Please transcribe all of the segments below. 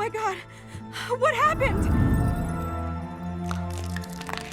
my God! What happened?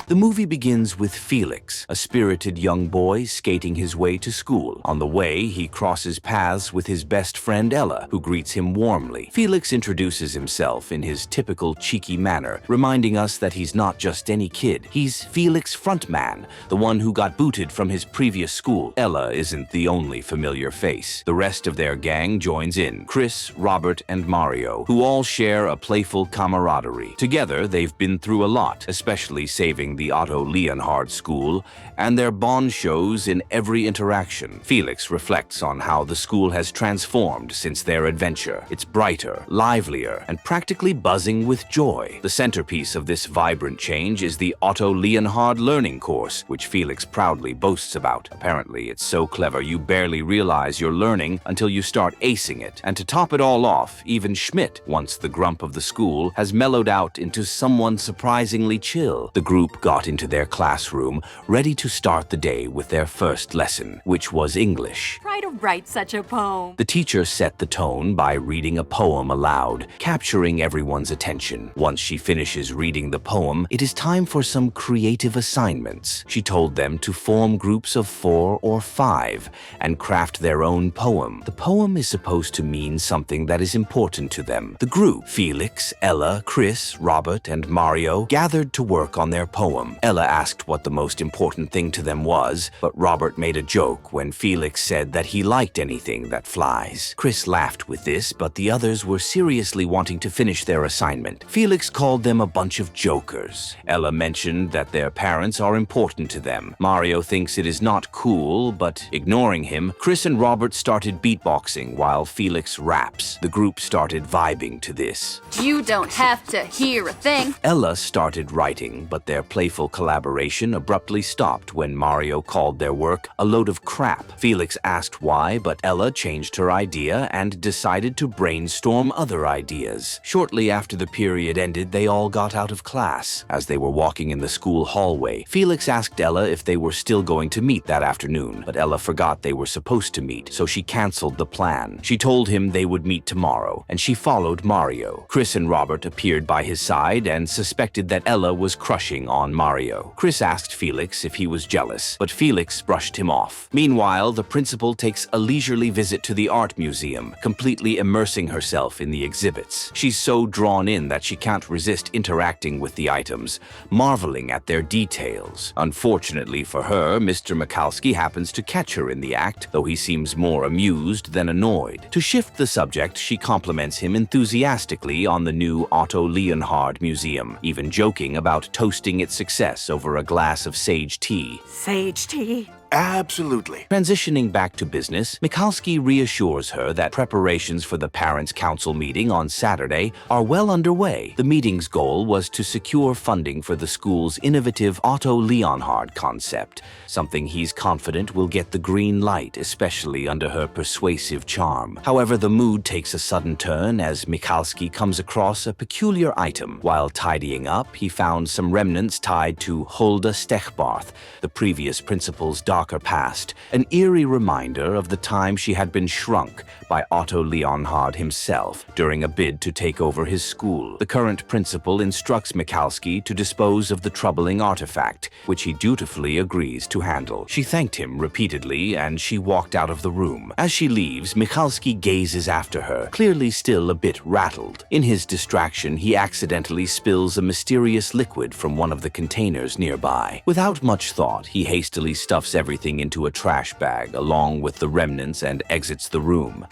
The movie begins with Felix, a spirited young boy skating his way to school. On the way, he crosses paths with his best friend Ella, who greets him warmly. Felix introduces himself in his typical cheeky manner, reminding us that he's not just any kid. He's Felix Frontman, the one who got booted from his previous school. Ella isn't the only familiar face. The rest of their gang joins in: Chris, Robert, and Mario, who all share a playful camaraderie. Together, they've been through a lot, especially saving the Otto Leonhard School, and their bond shows in every interaction. Felix reflects on how the school has transformed since their adventure. It's brighter, livelier, and practically buzzing with joy. The centerpiece of this vibrant change is the Otto Leonhard Learning Course, which Felix proudly boasts about. Apparently, it's so clever you barely realize you're learning until you start acing it. And to top it all off, even Schmidt, once the grump of the school, has mellowed out into someone surprisingly chill. The group got into their classroom, ready to start the day with their first lesson, which was English. Try to write such a poem. The teacher set the tone by reading a poem aloud, capturing everyone's attention. Once she finishes reading the poem, it is time for some creative assignments. She told them to form groups of 4 or 5 and craft their own poem. The poem is supposed to mean something that is important to them. The group, Felix, Ella, Chris, Robert, and Mario, gathered to work on their poem. Ella asked what the most important thing to them was, but Robert made a joke when Felix said that he liked anything that flies. Chris laughed with this, but the others were seriously wanting to finish their assignment. Felix called them a bunch of jokers. Ella mentioned that their parents are important to them. Mario thinks it is not cool, but ignoring him, Chris and Robert started beatboxing while Felix raps. The group started vibing to this. You don't have to hear a thing. Ella started writing, but their playful collaboration abruptly stopped when Mario called their work a load of crap. Felix asked why, but Ella changed her idea and decided to brainstorm other ideas. Shortly after the period ended, they all got out of class. As they were walking in the school hallway, Felix asked Ella if they were still going to meet that afternoon, but Ella forgot they were supposed to meet, so she canceled the plan. She told him they would meet tomorrow, and she followed Mario. Chris and Robert appeared by his side and suspected that Ella was crushing on Mario. Chris asked Felix if he was jealous, but Felix brushed him off. Meanwhile, the principal takes a leisurely visit to the art museum, completely immersing herself in the exhibits. She's so drawn in that she can't resist interacting with the items, marveling at their details. Unfortunately for her, Mr. Mikalski happens to catch her in the act, though he seems more amused than annoyed. To shift the subject, she compliments him enthusiastically on the new Otto Leonhard Museum, even joking about toasting its success over a glass of sage tea. Sage tea? Absolutely. Transitioning back to business, Mikalski reassures her that preparations for the Parents' Council meeting on Saturday are well underway. The meeting's goal was to secure funding for the school's innovative Otto Leonhard concept, something he's confident will get the green light, especially under her persuasive charm. However, the mood takes a sudden turn as Mikalski comes across a peculiar item. While tidying up, he found some remnants tied to Hulda Stechbarth, the previous principal's darker past, an eerie reminder of the time she had been shrunk by Otto Leonhard himself during a bid to take over his school. The current principal instructs Mikalski to dispose of the troubling artifact, which he dutifully agrees to handle. She thanked him repeatedly, and she walked out of the room. As she leaves, Mikalski gazes after her, clearly still a bit rattled. In his distraction, he accidentally spills a mysterious liquid from one of the containers nearby. Without much thought, he hastily stuffs everything into a trash bag along with the remnants and exits the room,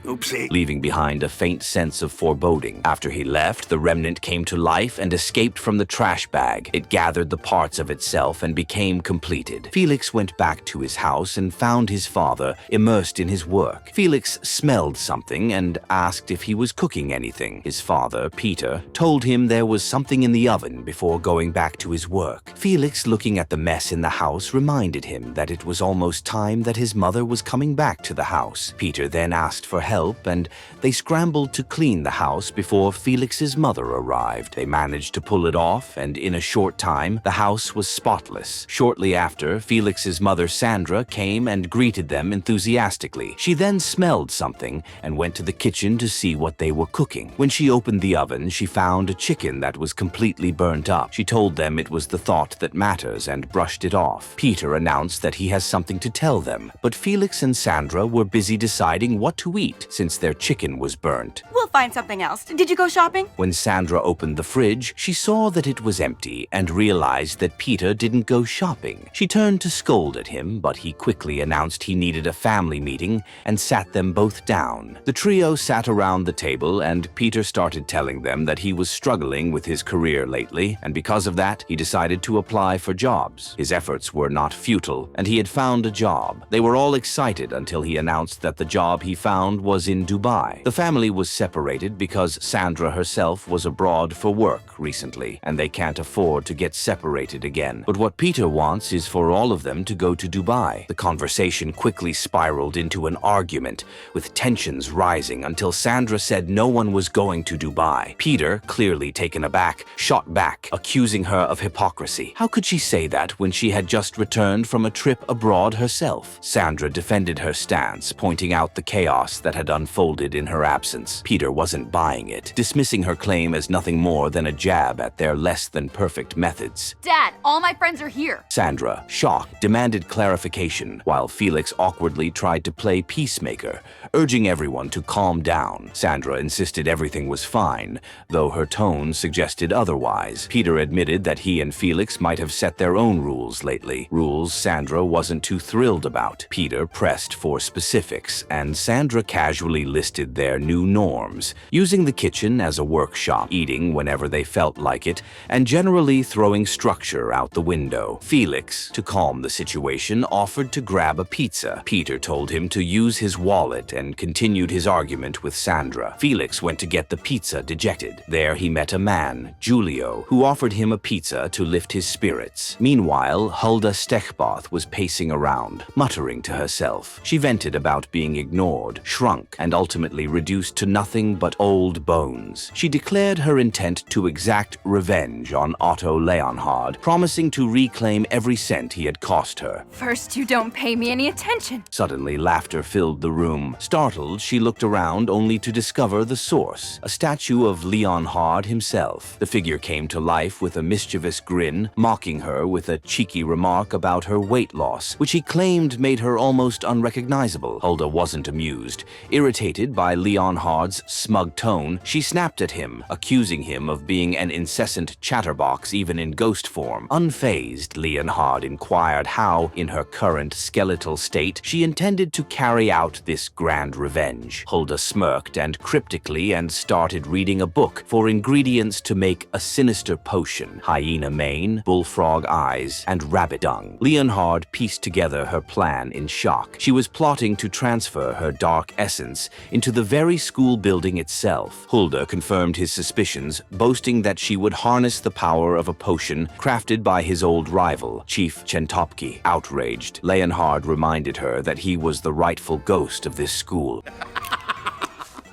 Oopsie. leaving behind a faint sense of foreboding. After he left, the remnant came to life and escaped from the trash bag. It gathered the parts of itself and became completed. Felix went back to his house and found his father immersed in his work. Felix smelled something and asked if he was cooking anything. His father, Peter, told him there was something in the oven before going back to his work. Felix, looking at the mess in the house, reminded him that it was almost time that his mother was coming back to the house. Peter then asked for help, help, and they scrambled to clean the house before Felix's mother arrived. They managed to pull it off, and in a short time, the house was spotless. Shortly after, Felix's mother Sandra came and greeted them enthusiastically. She then smelled something and went to the kitchen to see what they were cooking. When she opened the oven, she found a chicken that was completely burnt up. She told them it was the thought that matters and brushed it off. Peter announced that he has something to tell them, but Felix and Sandra were busy deciding what to eat since their chicken was burnt. We'll find something else. Did you go shopping? When Sandra opened the fridge, she saw that it was empty and realized that Peter didn't go shopping. She turned to scold at him, but he quickly announced he needed a family meeting and sat them both down. The trio sat around the table, and Peter started telling them that he was struggling with his career lately, and because of that, he decided to apply for jobs. His efforts were not futile, and he had found a job. They were all excited until he announced that the job he found was in Dubai. The family was separated because Sandra herself was abroad for work recently, and they can't afford to get separated again. But what Peter wants is for all of them to go to Dubai. The conversation quickly spiraled into an argument, with tensions rising until Sandra said no one was going to Dubai. Peter, clearly taken aback, shot back, accusing her of hypocrisy. How could she say that when she had just returned from a trip abroad herself? Sandra defended her stance, pointing out the chaos that had unfolded in her absence. Peter wasn't buying it, dismissing her claim as nothing more than a jab at their less-than-perfect methods. Dad, all my friends are here. Sandra, shocked, demanded clarification, while Felix awkwardly tried to play peacemaker, urging everyone to calm down. Sandra insisted everything was fine, though her tone suggested otherwise. Peter admitted that he and Felix might have set their own rules lately, rules Sandra wasn't too thrilled about. Peter pressed for specifics, and Sandra casually listed their new norms, using the kitchen as a workshop, eating whenever they felt like it, and generally throwing structure out the window. Felix, to calm the situation, offered to grab a pizza. Peter told him to use his wallet and continued his argument with Sandra. Felix went to get the pizza dejected. There he met a man, Giulio, who offered him a pizza to lift his spirits. Meanwhile, Hulda Stechboth was pacing around, muttering to herself. She vented about being ignored, shrunk, and ultimately reduced to nothing but old bones. She declared her intent to exact revenge on Otto Leonhard, promising to reclaim every cent he had cost her. First, you don't pay me any attention. Suddenly, laughter filled the room. Startled, she looked around only to discover the source, a statue of Leonhard himself. The figure came to life with a mischievous grin, mocking her with a cheeky remark about her weight loss, which he claimed made her almost unrecognizable. Hulda wasn't amused. Irritated by Leonhard's smug tone, she snapped at him, accusing him of being an incessant chatterbox even in ghost form. Unfazed, Leonhard inquired how, in her current skeletal state, she intended to carry out this grand revenge. Hulda smirked and cryptically and started reading a book for ingredients to make a sinister potion: hyena mane, bullfrog eyes, and rabbit dung. Leonhard pieced together her plan in shock. She was plotting to transfer her dark essence into the very school building itself. Hulda confirmed his suspicions, boasting that she would harness the power of a potion crafted by his old rival, Chief Chentopki. Outraged, Leonhard reminded her that he was the rightful ghost of this school.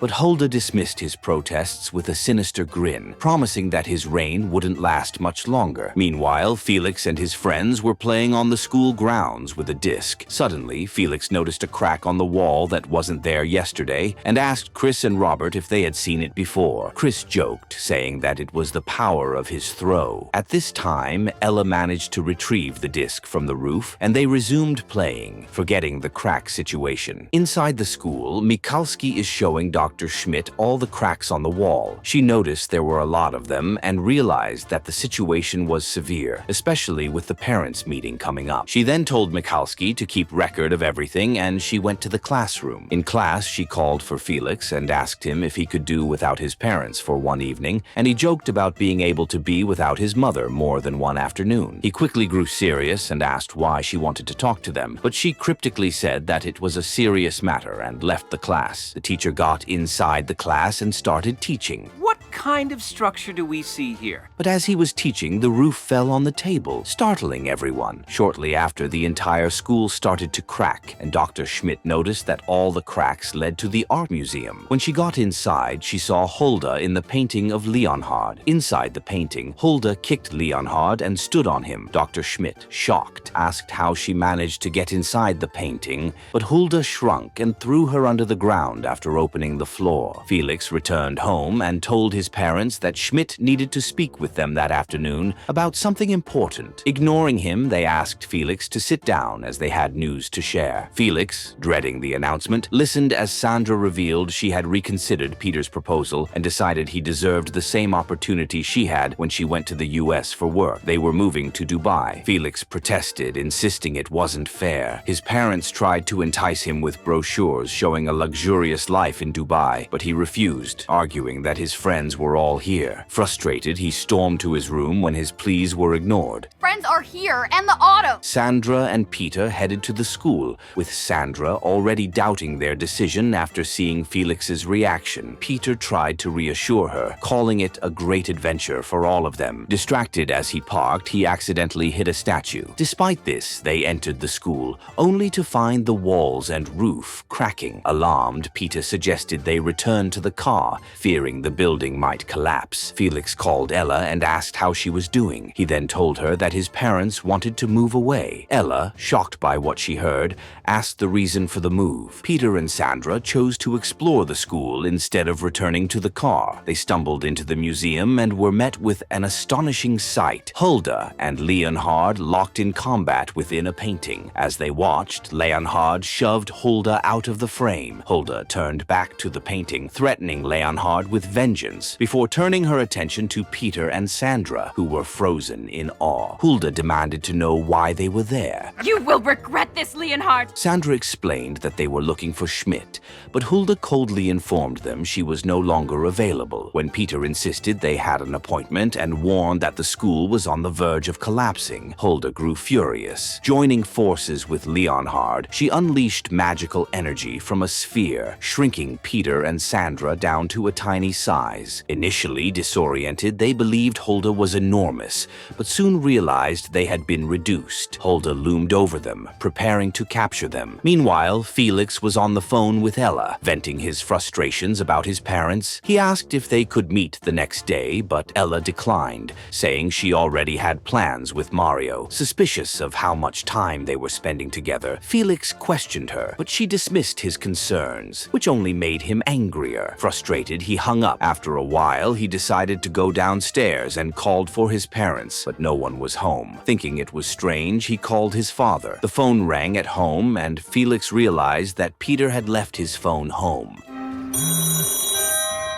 But Hulda dismissed his protests with a sinister grin, promising that his reign wouldn't last much longer. Meanwhile, Felix and his friends were playing on the school grounds with a disc. Suddenly, Felix noticed a crack on the wall that wasn't there yesterday and asked Chris and Robert if they had seen it before. Chris joked, saying that it was the power of his throw. At this time, Ella managed to retrieve the disc from the roof, and they resumed playing, forgetting the crack situation. Inside the school, Mikalski is showing Dr. Schmidt all the cracks on the wall. She noticed there were a lot of them and realized that the situation was severe, especially with the parents' meeting coming up. She then told Mikalski to keep record of everything, and she went to the classroom. In class, she called for Felix and asked him if he could do without his parents for one evening, and he joked about being able to be without his mother more than one afternoon. He quickly grew serious and asked why she wanted to talk to them, but she cryptically said that it was a serious matter and left the class. The teacher got inside the class and started teaching. What kind of structure do we see here? But as he was teaching, the roof fell on the table, startling everyone. Shortly after, the entire school started to crack, and Dr. Schmidt noticed that all the cracks led to the art museum. When she got inside, she saw Hulda in the painting of Leonhard. Inside the painting, Hulda kicked Leonhard and stood on him. Dr. Schmidt, shocked, asked how she managed to get inside the painting, but Hulda shrunk and threw her under the ground after opening the floor. Felix returned home and told his parents that Schmidt needed to speak with them that afternoon about something important. Ignoring him, they asked Felix to sit down as they had news to share. Felix, dreading the announcement, listened as Sandra revealed she had reconsidered Peter's proposal and decided he deserved the same opportunity she had when she went to the US for work. They were moving to Dubai. Felix protested, insisting it wasn't fair. His parents tried to entice him with brochures showing a luxurious life in Dubai, but he refused, arguing that his friends were all here. Frustrated, he stormed to his room when his pleas were ignored. Friends are here, and the auto! Sandra and Peter headed to the school, with Sandra already doubting their decision after seeing Felix's reaction. Peter tried to reassure her, calling it a great adventure for all of them. Distracted as he parked, he accidentally hit a statue. Despite this, they entered the school, only to find the walls and roof cracking. Alarmed, Peter suggested they return to the car, fearing the building might collapse. Felix called Ella and asked how she was doing. He then told her that his parents wanted to move away. Ella, shocked by what she heard, asked the reason for the move. Peter and Sandra chose to explore the school instead of returning to the car. They stumbled into the museum and were met with an astonishing sight. Hulda and Leonhard locked in combat within a painting. As they watched, Leonhard shoved Hulda out of the frame. Hulda turned back to the painting, threatening Leonhard with vengeance, before turning her attention to Peter and Sandra, who were frozen in awe. Hulda demanded to know why they were there. You will regret this, Leonhard! Sandra explained that they were looking for Schmidt, but Hulda coldly informed them she was no longer available. When Peter insisted they had an appointment and warned that the school was on the verge of collapsing, Hulda grew furious. Joining forces with Leonhard, she unleashed magical energy from a sphere, shrinking Peter and Sandra down to a tiny size. Initially disoriented, they believed Hulda was enormous, but soon realized they had been reduced. Hulda loomed over them, preparing to capture them. Meanwhile, Felix was on the phone with Ella, venting his frustrations about his parents. He asked if they could meet the next day, but Ella declined, saying she already had plans with Mario. Suspicious of how much time they were spending together, Felix questioned her, but she dismissed his concerns, which only made him angrier. Frustrated, he hung up. After a while, he decided to go downstairs and called for his parents, but no one was home. Thinking it was strange, he called his father. The phone rang at home, and Felix realized that Peter had left his phone home.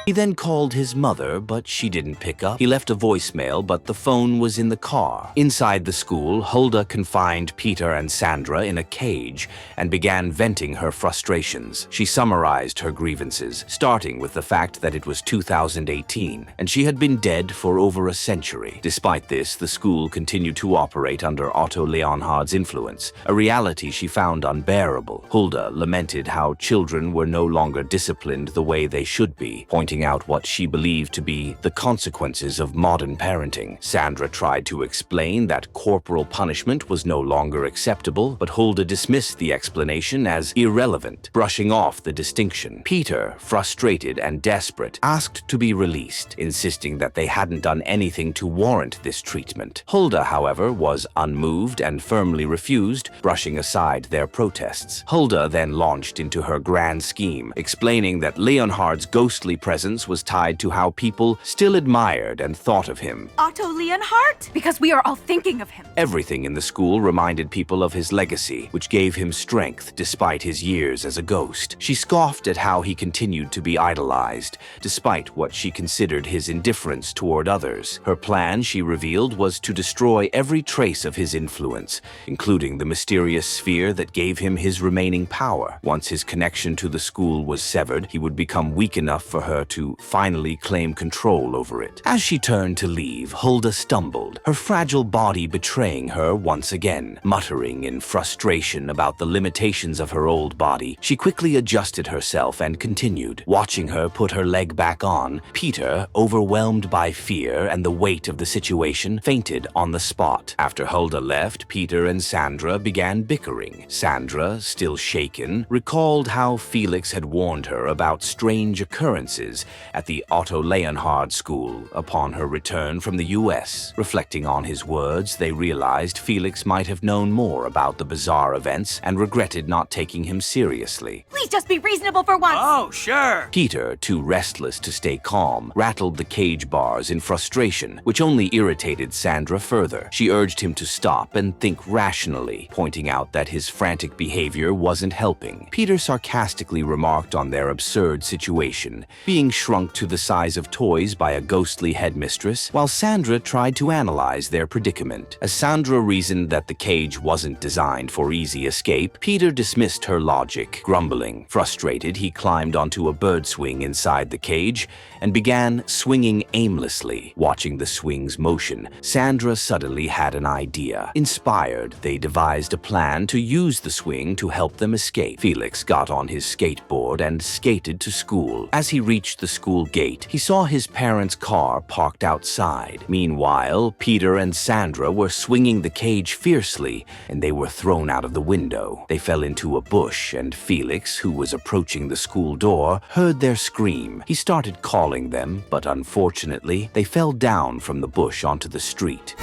He then called his mother, but she didn't pick up. He left a voicemail, but the phone was in the car. Inside the school, Hulda confined Peter and Sandra in a cage and began venting her frustrations. She summarized her grievances, starting with the fact that it was 2018, and she had been dead for over a century. Despite this, the school continued to operate under Otto Leonhard's influence, a reality she found unbearable. Hulda lamented how children were no longer disciplined the way they should be, pointing out what she believed to be the consequences of modern parenting. Sandra tried to explain that corporal punishment was no longer acceptable, but Hulda dismissed the explanation as irrelevant, brushing off the distinction. Peter, frustrated and desperate, asked to be released, insisting that they hadn't done anything to warrant this treatment. Hulda, however, was unmoved and firmly refused, brushing aside their protests. Hulda then launched into her grand scheme, explaining that Leonhard's ghostly presence was tied to how people still admired and thought of him. Otto Leonhard? Because we are all thinking of him. Everything in the school reminded people of his legacy, which gave him strength despite his years as a ghost. She scoffed at how he continued to be idolized, despite what she considered his indifference toward others. Her plan, she revealed, was to destroy every trace of his influence, including the mysterious sphere that gave him his remaining power. Once his connection to the school was severed, he would become weak enough for her to to finally claim control over it. As she turned to leave, Hulda stumbled, her fragile body betraying her once again. Muttering in frustration about the limitations of her old body, she quickly adjusted herself and continued. Watching her put her leg back on, Peter, overwhelmed by fear and the weight of the situation, fainted on the spot. After Hulda left, Peter and Sandra began bickering. Sandra, still shaken, recalled how Felix had warned her about strange occurrences at the Otto Leonhard School upon her return from the US. Reflecting on his words, they realized Felix might have known more about the bizarre events and regretted not taking him seriously. Please just be reasonable for once. Oh, sure. Peter, too restless to stay calm, rattled the cage bars in frustration, which only irritated Sandra further. She urged him to stop and think rationally, pointing out that his frantic behavior wasn't helping. Peter sarcastically remarked on their absurd situation, being shrunk to the size of toys by a ghostly headmistress, while Sandra tried to analyze their predicament. As Sandra reasoned that the cage wasn't designed for easy escape, Peter dismissed her logic, grumbling. Frustrated, he climbed onto a bird swing inside the cage and began swinging aimlessly. Watching the swing's motion, Sandra suddenly had an idea. Inspired, they devised a plan to use the swing to help them escape. Felix got on his skateboard and skated to school. As he reached the school gate, he saw his parents' car parked outside. Meanwhile, Peter and Sandra were swinging the cage fiercely, and they were thrown out of the window. They fell into a bush, and Felix, who was approaching the school door, heard their scream. He started calling them, but unfortunately, they fell down from the bush onto the street.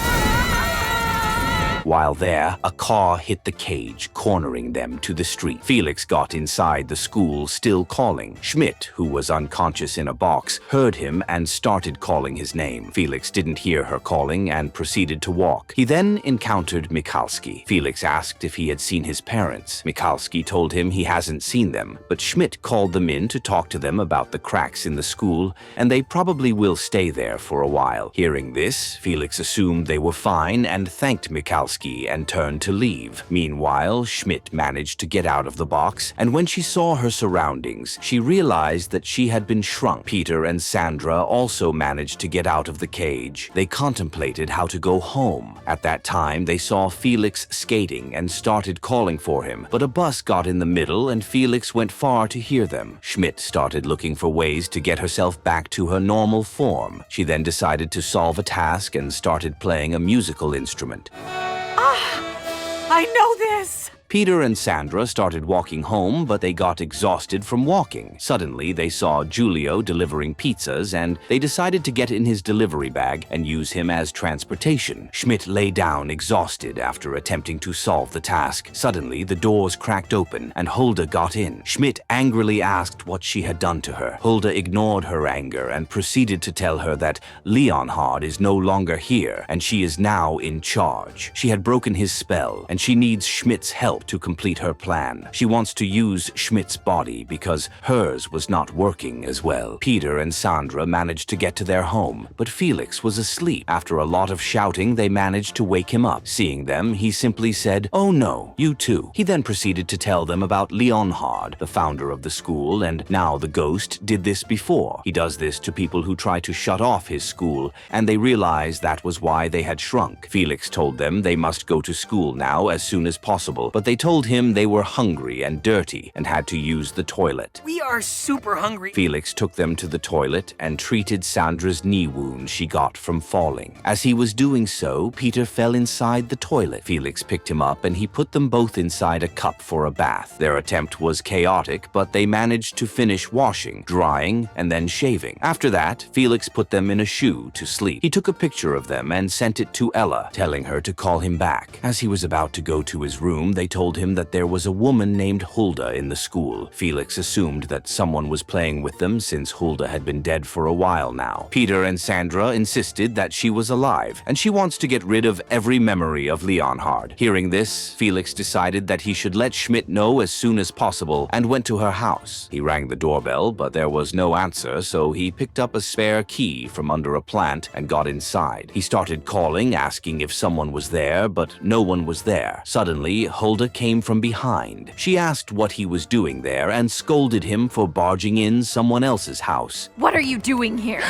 While there, a car hit the cage, cornering them to the street. Felix got inside the school, still calling. Schmidt, who was unconscious in a box, heard him and started calling his name. Felix didn't hear her calling and proceeded to walk. He then encountered Michalski. Felix asked if he had seen his parents. Michalski told him he hasn't seen them, but Schmidt called them in to talk to them about the cracks in the school, and they probably will stay there for a while. Hearing this, Felix assumed they were fine and thanked Michalski and turned to leave. Meanwhile, Schmidt managed to get out of the box, and when she saw her surroundings, she realized that she had been shrunk. Peter and Sandra also managed to get out of the cage. They contemplated how to go home. At that time, they saw Felix skating and started calling for him, but a bus got in the middle and Felix went far to hear them. Schmidt started looking for ways to get herself back to her normal form. She then decided to solve a task and started playing a musical instrument. I know this. Peter and Sandra started walking home, but they got exhausted from walking. Suddenly, they saw Giulio delivering pizzas, and they decided to get in his delivery bag and use him as transportation. Schmidt lay down exhausted after attempting to solve the task. Suddenly, the doors cracked open, and Hulda got in. Schmidt angrily asked what she had done to her. Hulda ignored her anger and proceeded to tell her that Leonhard is no longer here, and she is now in charge. She had broken his spell, and she needs Schmidt's help to complete her plan. She wants to use Schmidt's body because hers was not working as well. Peter and Sandra managed to get to their home, but Felix was asleep. After a lot of shouting, they managed to wake him up. Seeing them, he simply said, "Oh no, you too." He then proceeded to tell them about Leonhard, the founder of the school, and now the ghost did this before. He does this to people who try to shut off his school, and they realized that was why they had shrunk. Felix told them they must go to school now as soon as possible, but they told him they were hungry and dirty and had to use the toilet. We are super hungry. Felix took them to the toilet and treated Sandra's knee wound she got from falling. As he was doing so, Peter fell inside the toilet. Felix picked him up and he put them both inside a cup for a bath. Their attempt was chaotic, but they managed to finish washing, drying, and then shaving. After that, Felix put them in a shoe to sleep. He took a picture of them and sent it to Ella, telling her to call him back. As he was about to go to his room, they told him that there was a woman named Hulda in the school. Felix assumed that someone was playing with them since Hulda had been dead for a while now. Peter and Sandra insisted that she was alive, and she wants to get rid of every memory of Leonhard. Hearing this, Felix decided that he should let Schmidt know as soon as possible and went to her house. He rang the doorbell, but there was no answer, so he picked up a spare key from under a plant and got inside. He started calling, asking if someone was there, but no one was there. Suddenly, Hulda Hulda came from behind. She asked what he was doing there and scolded him for barging in someone else's house. What are you doing here?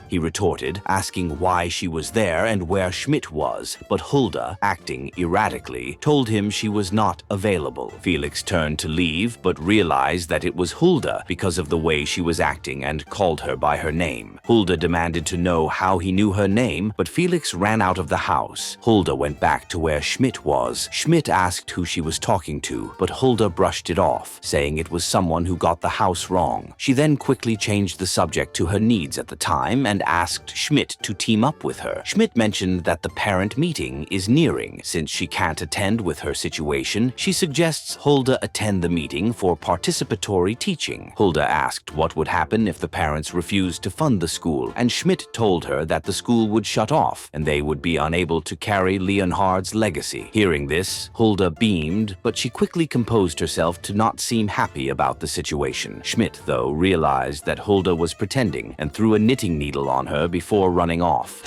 He retorted, asking why she was there and where Schmidt was, but Hulda, acting erratically, told him she was not available. Felix turned to leave, but realized that it was Hulda because of the way she was acting and called her by her name. Hulda demanded to know how he knew her name, but Felix ran out of the house. Hulda went back to where Schmidt was. Schmidt asked who she was talking to, but Hulda brushed it off, saying it was someone who got the house wrong. She then quickly changed the subject to her needs at the time and asked Schmidt to team up with her. Schmidt mentioned that the parent meeting is nearing. Since she can't attend with her situation, she suggests Hulda attend the meeting for participatory teaching. Hulda asked what would happen if the parents refused to fund the school, and Schmidt told her that the school would shut off and they would be unable to carry Leonhard's legacy. Hearing this, Hulda beamed, but she quickly composed herself to not seem happy about the situation. Schmidt, though, realized that Hulda was pretending and threw a knitting needle on her before running off.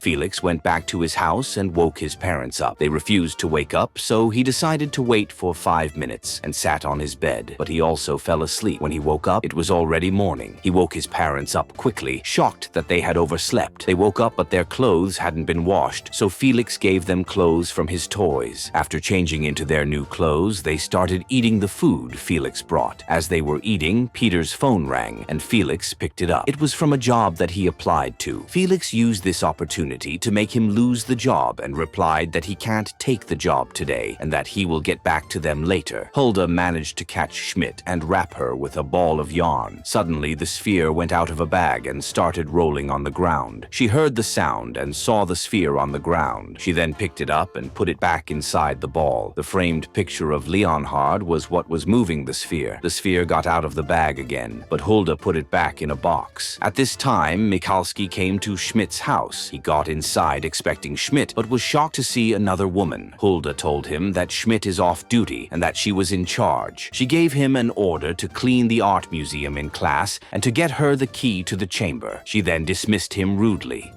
Felix went back to his house and woke his parents up. They refused to wake up, so he decided to wait for 5 minutes and sat on his bed. But he also fell asleep. When he woke up, it was already morning. He woke his parents up quickly, shocked that they had overslept. They woke up, but their clothes hadn't been washed, so Felix gave them clothes from his toys. After changing into their new clothes, they started eating the food Felix brought. As they were eating, Peter's phone rang, and Felix picked it up. It was from a job that he applied to. Felix used this opportunity to make him lose the job and replied that he can't take the job today and that he will get back to them later. Hulda managed to catch Schmidt and wrap her with a ball of yarn. Suddenly, the sphere went out of a bag and started rolling on the ground. She heard the sound and saw the sphere on the ground. She then picked it up and put it back inside the ball. The framed picture of Leonhard was what was moving the sphere. The sphere got out of the bag again, but Hulda put it back in a box. At this time, Michalski came to Schmidt's house. He got inside expecting Schmidt, but was shocked to see another woman. Hulda told him that Schmidt is off duty and that she was in charge. She gave him an order to clean the art museum in class and to get her the key to the chamber. She then dismissed him rudely.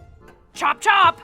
Chop chop!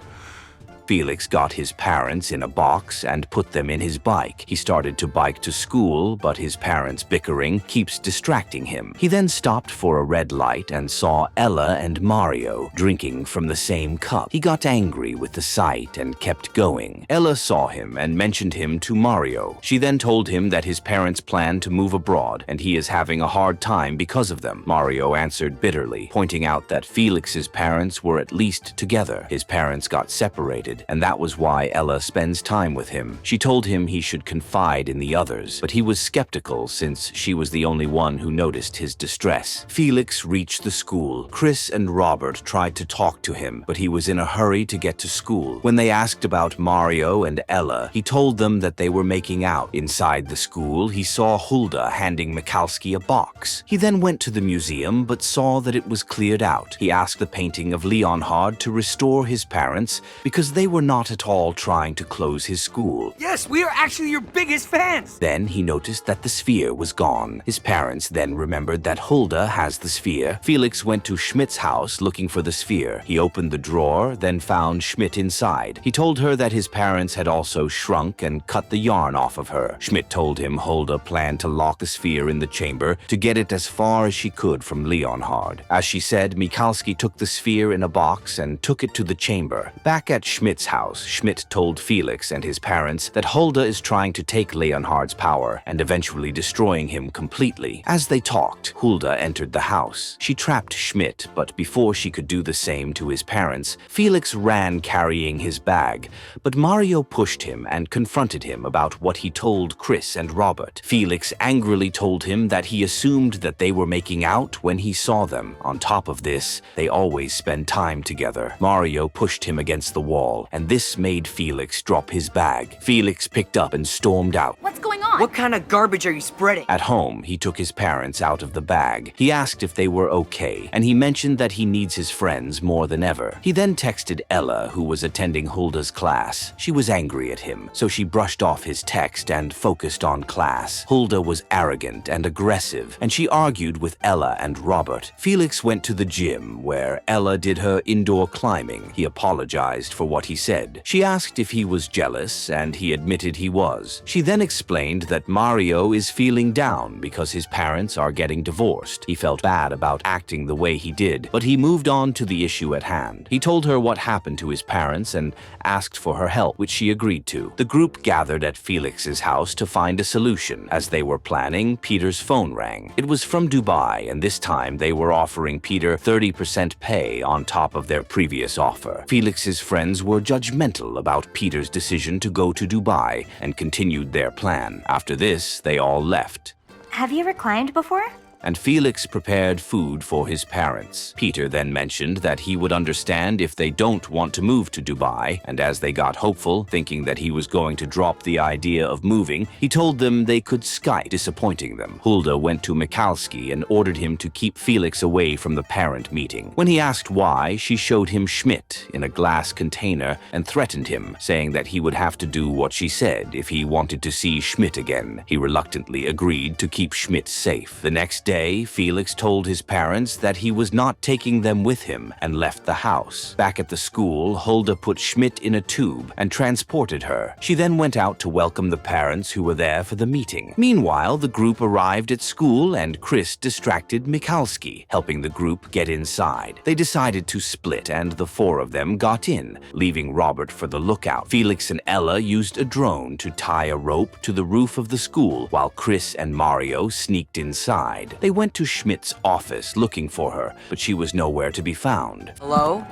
Felix got his parents in a box and put them in his bike. He started to bike to school, but his parents' bickering keeps distracting him. He then stopped for a red light and saw Ella and Mario drinking from the same cup. He got angry with the sight and kept going. Ella saw him and mentioned him to Mario. She then told him that his parents plan to move abroad and he is having a hard time because of them. Mario answered bitterly, pointing out that Felix's parents were at least together. His parents got separated, and that was why Ella spends time with him. She told him he should confide in the others, but he was skeptical since she was the only one who noticed his distress. Felix reached the school. Chris and Robert tried to talk to him, but he was in a hurry to get to school. When they asked about Mario and Ella, he told them that they were making out. Inside the school, he saw Hulda handing Michalski a box. He then went to the museum, but saw that it was cleared out. He asked the painting of Leonhard to restore his parents because they were not at all trying to close his school. Yes, we are actually your biggest fans! Then he noticed that the sphere was gone. His parents then remembered that Hulda has the sphere. Felix went to Schmidt's house looking for the sphere. He opened the drawer, then found Schmidt inside. He told her that his parents had also shrunk and cut the yarn off of her. Schmidt told him Hulda planned to lock the sphere in the chamber to get it as far as she could from Leonhard. As she said, Michalski took the sphere in a box and took it to the chamber. Back at Schmidt's house, Schmidt told Felix and his parents that Hulda is trying to take Leonhard's power and eventually destroying him completely. As they talked, Hulda entered the house. She trapped Schmidt, but before she could do the same to his parents, Felix ran carrying his bag, but Mario pushed him and confronted him about what he told Chris and Robert. Felix angrily told him that he assumed that they were making out when he saw them. On top of this, they always spend time together. Mario pushed him against the wall, and this made Felix drop his bag. Felix picked up and stormed out. What's going on? on? What kind of garbage are you spreading? At home, he took his parents out of the bag. He asked if they were okay, and he mentioned that he needs his friends more than ever. He then texted Ella, who was attending Hulda's class. She was angry at him, so she brushed off his text and focused on class. Hulda was arrogant and aggressive, and she argued with Ella and Robert. Felix went to the gym, where Ella did her indoor climbing. He apologized for what he said. She asked if he was jealous, and he admitted he was. She then explained that Mario is feeling down because his parents are getting divorced. He felt bad about acting the way he did, but he moved on to the issue at hand. He told her what happened to his parents and asked for her help, which she agreed to. The group gathered at Felix's house to find a solution. As they were planning, Peter's phone rang. It was from Dubai, and this time they were offering Peter 30% pay on top of their previous offer. Felix's friends were judgmental about Peter's decision to go to Dubai and continued their plan. After this, they all left. Have you ever climbed before? And Felix prepared food for his parents. Peter then mentioned that he would understand if they don't want to move to Dubai, and as they got hopeful, thinking that he was going to drop the idea of moving, he told them they could Skype, disappointing them. Hulda went to Michalski and ordered him to keep Felix away from the parent meeting. When he asked why, she showed him Schmidt in a glass container and threatened him, saying that he would have to do what she said if he wanted to see Schmidt again. He reluctantly agreed to keep Schmidt safe. The next day, Felix told his parents that he was not taking them with him and left the house. Back at the school, Hulda put Schmidt in a tube and transported her. She then went out to welcome the parents who were there for the meeting. Meanwhile, the group arrived at school and Chris distracted Michalski, helping the group get inside. They decided to split and the four of them got in, leaving Robert for the lookout. Felix and Ella used a drone to tie a rope to the roof of the school while Chris and Mario sneaked inside. They went to Schmidt's office looking for her, but she was nowhere to be found. Hello?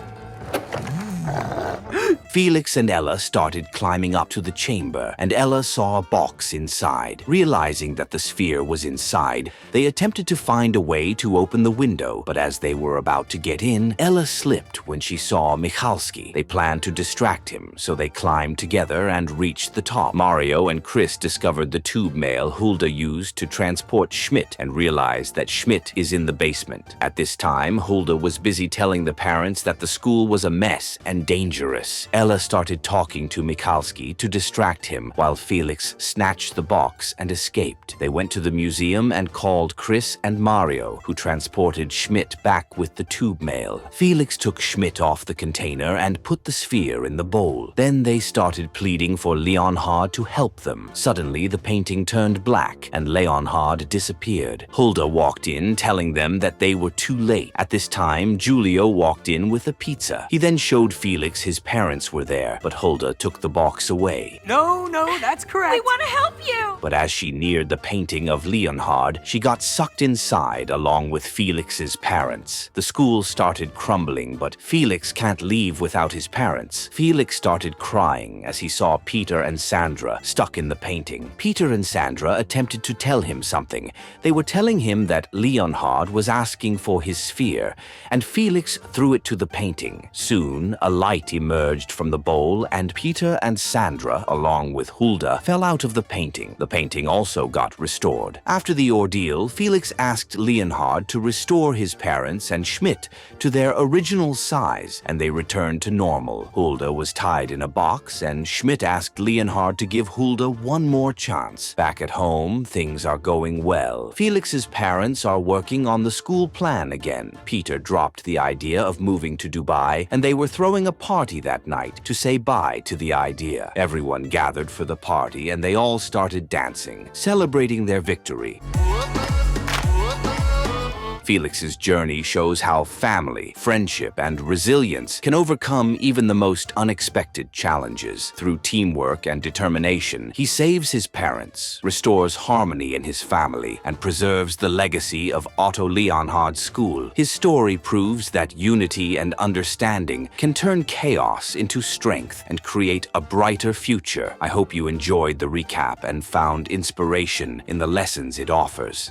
Felix and Ella started climbing up to the chamber, and Ella saw a box inside. Realizing that the sphere was inside, they attempted to find a way to open the window, but as they were about to get in, Ella slipped when she saw Michalski. They planned to distract him, so they climbed together and reached the top. Mario and Chris discovered the tube mail Hulda used to transport Schmidt and realized that Schmidt is in the basement. At this time, Hulda was busy telling the parents that the school was a mess and dangerous. Ella started talking to Michalski to distract him while Felix snatched the box and escaped. They went to the museum and called Chris and Mario, who transported Schmidt back with the tube mail. Felix took Schmidt off the container and put the sphere in the bowl. Then they started pleading for Leonhard to help them. Suddenly, the painting turned black and Leonhard disappeared. Hulda walked in, telling them that they were too late. At this time, Giulio walked in with a pizza. He then showed Felix his parents were there, but Hulda took the box away. No, that's correct. We want to help you! But as she neared the painting of Leonhard, she got sucked inside along with Felix's parents. The school started crumbling, but Felix can't leave without his parents. Felix started crying as he saw Peter and Sandra stuck in the painting. Peter and Sandra attempted to tell him something. They were telling him that Leonhard was asking for his sphere, and Felix threw it to the painting. Soon, a light emerged from the bowl, and Peter and Sandra, along with Hulda, fell out of the painting. The painting also got restored. After the ordeal, Felix asked Leonhard to restore his parents and Schmidt to their original size, and they returned to normal. Hulda was tied in a box, and Schmidt asked Leonhard to give Hulda one more chance. Back at home, things are going well. Felix's parents are working on the school plan again. Peter dropped the idea of moving to Dubai, and they were throwing a party that night to say bye to the idea. Everyone gathered for the party, and they all started dancing, celebrating their victory. Felix's journey shows how family, friendship, and resilience can overcome even the most unexpected challenges. Through teamwork and determination, he saves his parents, restores harmony in his family, and preserves the legacy of Otto Leonhard's school. His story proves that unity and understanding can turn chaos into strength and create a brighter future. I hope you enjoyed the recap and found inspiration in the lessons it offers.